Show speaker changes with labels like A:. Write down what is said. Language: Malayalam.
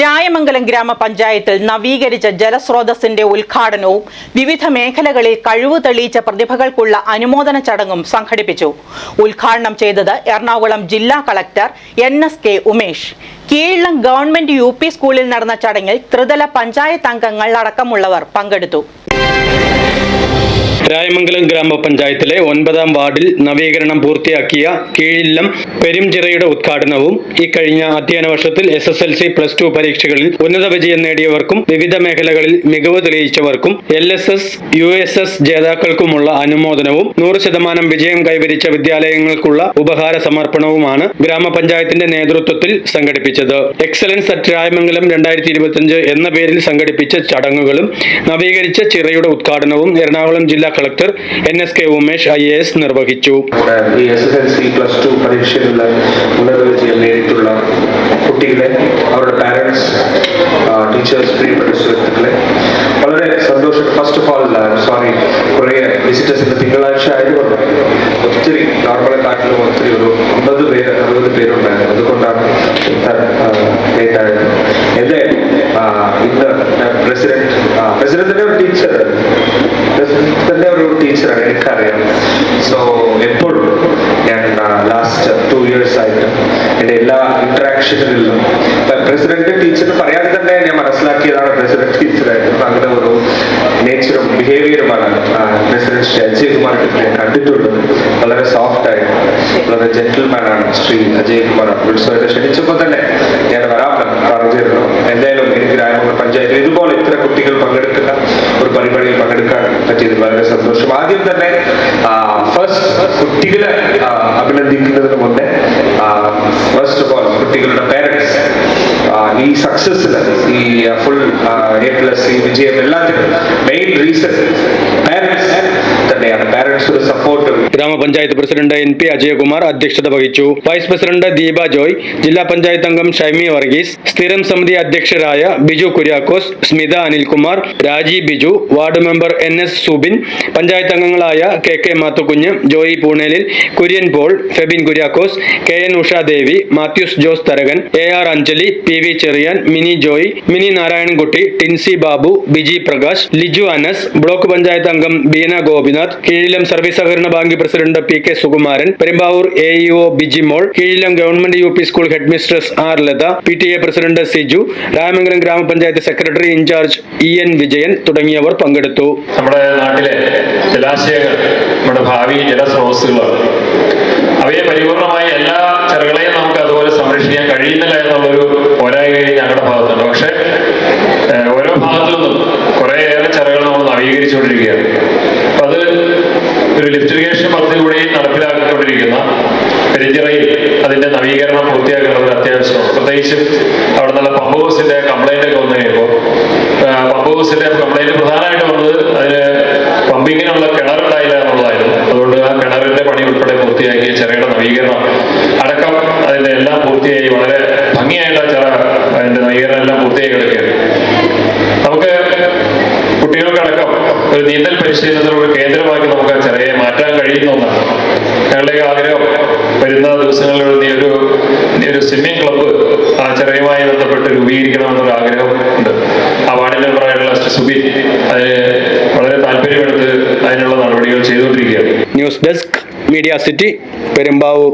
A: രായമംഗലം ഗ്രാമപഞ്ചായത്തിൽ നവീകരിച്ച ജലസ്രോതസ്സിന്റെ ഉദ്ഘാടനവും വിവിധ മേഖലകളിൽ കഴിവ് തെളിയിച്ച പ്രതിഭകൾക്കുള്ള അനുമോദന ചടങ്ങും സംഘടിപ്പിച്ചു. ഉദ്ഘാടനം ചെയ്തത് എറണാകുളം ജില്ലാ collector NSK Umesh. Keezhillam government UP സ്കൂളിൽ നടന്ന ചടങ്ങിൽ ത്രിതല പഞ്ചായത്ത് അംഗങ്ങൾ അടക്കമുള്ളവർ പങ്കെടുത്തു.
B: രായമംഗലം ഗ്രാമപഞ്ചായത്തിലെ 9ാം വാർഡിൽ നവീകരണം പൂർത്തിയാക്കിയ കീഴില്ലം പെരുംചിറയുടെ ഉദ്ഘാടനവും ഈ കഴിഞ്ഞ അധ്യയന വർഷത്തിൽ SSLC +2 പരീക്ഷകളിൽ ഉന്നത വിജയം നേടിയവർക്കും വിവിധ മേഖലകളിൽ മികവ് തെളിയിച്ചവർക്കും LSS USS ജേതാക്കൾക്കുമുള്ള അനുമോദനവും 100% വിജയം കൈവരിച്ച വിദ്യാലയങ്ങൾക്കുള്ള ഉപഹാര സമർപ്പണവുമാണ് ഗ്രാമപഞ്ചായത്തിന്റെ നേതൃത്വത്തിൽ സംഘടിപ്പിച്ചത്. എക്സലൻസ് അറ്റ് രായമംഗലം 2025 എന്ന പേരിൽ സംഘടിപ്പിച്ച ചടങ്ങുകളും നവീകരിച്ച ചിറയുടെ ഉദ്ഘാടനവും എറണാകുളം ജില്ലാ കളക്ടർ NSK ഉമേഷ് IAS നിർവഹിച്ചു.
C: ഈ SSLC +2 പരീക്ഷയിലുള്ള ഉന്നത വിജയം നേടിയിട്ടുള്ള കുട്ടികളെ, അവരുടെ പാരന്റ്സ്, ടീച്ചേഴ്സ്, പ്രിയപ്പെട്ട സുഹൃത്തുക്കളെ, വളരെ സന്തോഷം. ഫസ്റ്റ് ഓഫ് ഓൾ സോറി, കുറേ വിസിറ്റേഴ്സിന്റെ തിങ്കളാഴ്ച ആയതുകൊണ്ട് ഒത്തിരി നോർമലെക്കാട്ടിലും ഒത്തിരി ഒരു 50 പേരുണ്ടായിരുന്നു. അതുകൊണ്ടാണ് ലേറ്റ് ആയത്. എന്റെ ഇന്ന് പ്രസിഡന്റിന്റെ ഒരു ടീച്ചറാണ്, എനിക്കറിയാം. സോ എപ്പോഴും ഞാൻ ലാസ്റ്റ് 2 years ആയിട്ട് എൻ്റെ എല്ലാ ഇന്ററാക്ഷനിലും പ്രസിഡന്റ് ടീച്ചർ പറയാതെ തന്നെ ഞാൻ മനസ്സിലാക്കിയതാണ് പ്രസിഡന്റ് ടീച്ചറായിട്ട്. അങ്ങനെ ഒരു നേച്ചറും ബിഹേവിയറുമാണ് പ്രസിഡന്റ് ശ്രീ അജയ് കുമാർ ഞാൻ കണ്ടിട്ടുള്ളത്. വളരെ സോഫ്റ്റ് ആയിട്ട്, വളരെ ജെന്റിൽമാനാണ് ശ്രീ അജയ് കുമാർ. ഉത്സവത്തെ ക്ഷണിച്ചപ്പോൾ തന്നെ ഞാൻ വരാമെന്ന് പറഞ്ഞിരുന്നു. എന്തായാലും എനിക്ക് രായമംഗലം പഞ്ചായത്തിൽ ഇതുപോലെ ഇത്ര കുട്ടികൾ പങ്കെടുക്കുന്ന ഒരു പരിപാടിയിൽ പങ്കെടുക്കാൻ പറ്റിയത് വളരെ സന്തോഷം. ആദ്യം തന്നെ ഫസ്റ്റ് കുട്ടികളെ അഭിനന്ദിക്കുന്നതിന് മുന്നേ ഫസ്റ്റ് ഓഫ് ഓൾ കുട്ടികളുടെ പേരൻസ് ഈ സക്സസിൽ, ഈ ഫുൾ A+ ഈ വിജയം എല്ലാത്തിനും മെയിൻ റീസൺ പാരന്റ്സ് തന്നെയാണ്. Parents support.
B: ഗ്രാമപഞ്ചായത്ത് പ്രസിഡന്റ് NP അജയകുമാർ അധ്യക്ഷത വഹിച്ചു. വൈസ് പ്രസിഡന്റ് ദീപ ജോയ്, ജില്ലാ പഞ്ചായത്ത് അംഗം ഷൈമി വർഗീസ്, സ്ഥിരം സമിതി അധ്യക്ഷരായ Biju Kuriakose, Smitha Anilkumar, Raji Biju, ward member NS Subin, panchayat അംഗങ്ങളായ KK Mathukunju, Joy Poonelil, Kurian Paul, Febin Kuriakose, KN Ushadevi, Mathews Jose Tharakan, AR Anjali, PV Cherian, Mini Joy, Mini Narayanankutty, Tincy Babu, Biji Prakash, Liju Anas, block panchayat അംഗം ബീന ഗോപിനാഥ്, കീഴിലം സർവീസ് സഹകരണ bank president PK Sukumaran, Perumbavoor AEO Bijimol, Keezhillam government UP school head mistress R Latha, PTA president Siju, Rayamangalam ഗ്രാമപഞ്ചായത്ത് സെക്രട്ടറി ഇൻചാർജ് EN വിജയൻ തുടങ്ങിയവർ പങ്കെടുത്തു.
D: നമ്മുടെ നാട്ടിലെ ജലാശയങ്ങൾ നമ്മുടെ ഭാവി ജലസ്രോതസ്സുകളാണ്. അവയെ പരിപൂർണമായി എല്ലാ ചെറുകളെയും നമുക്ക് അതുപോലെ സംരക്ഷിക്കാൻ കഴിയുന്നില്ല എന്നുള്ളൊരു പോരായ്മ ഞങ്ങളുടെ ഭാഗത്തുണ്ട്. പക്ഷെ ഓരോ ഭാഗത്തു നിന്നും കുറേയേറെ ചെറുകൾ നമ്മൾ നവീകരിച്ചുകൊണ്ടിരിക്കുകയാണ്. അപ്പൊ അത് ഒരു ലിഫ്റ്റ് ഇറിഗേഷൻ പദ്ധതിയിലൂടെയും നടപ്പിലാക്കിക്കൊണ്ടിരിക്കുന്ന പെരുഞ്ചിറയിൽ അതിന്റെ നവീകരണം പൂർത്തിയാക്കുന്നത് അത്യാവശ്യമാണ്. പ്രത്യേകിച്ചും അവിടെ നിന്നുള്ള പമ്പ് ഹൗസിന്റെ കംപ്ലൈന്റ് ഒക്കെ വന്നു കഴിയുമ്പോൾ പമ്പ് ഹൗസിന്റെ കംപ്ലൈന്റ് പ്രധാനമായിട്ട് വന്നത് അതിന് പമ്പിങ്ങിനുള്ള കിണറുണ്ടായില്ല എന്നുള്ളതായിരുന്നു. അതുകൊണ്ട് ആ കിണറിന്റെ പണി ഉൾപ്പെടെ പൂർത്തിയാക്കിയ ചെറുകിട നവീകരണം അടക്കം അതിന്റെ എല്ലാം പൂർത്തിയായി വളരെ ഭംഗിയായിട്ട് അതിന്റെ നവീകരണം എല്ലാം പൂർത്തിയായി കിടക്കുകയാണ്. നമുക്ക് കുട്ടികൾക്കടക്കം ഒരു നീന്തൽ പരിശീലനത്തിനുള്ള ഒരു കേന്ദ്രമാക്കി നമുക്ക് ആ ചെറിയ മാറ്റാൻ കഴിയുന്ന ഒന്നാണ്. ഞങ്ങളുടെയൊക്കെ ആഗ്രഹം വരുന്ന ദിവസങ്ങളിൽ ഒരു സ്വിമ്മിംഗ് ക്ലബ്ബ് ആ ചെറിയുമായി ബന്ധപ്പെട്ട് രൂപീകരിക്കണമെന്നൊരു ആഗ്രഹം ഉണ്ട്. ആ വാർഡിൽ മെമ്പറായിട്ടുള്ള സുബിൻ അതിന് വളരെ താല്പര്യമെടുത്ത് അതിനുള്ള നടപടികൾ ചെയ്തുകൊണ്ടിരിക്കുകയാണ്.
B: News desk media city, Perumbavoor.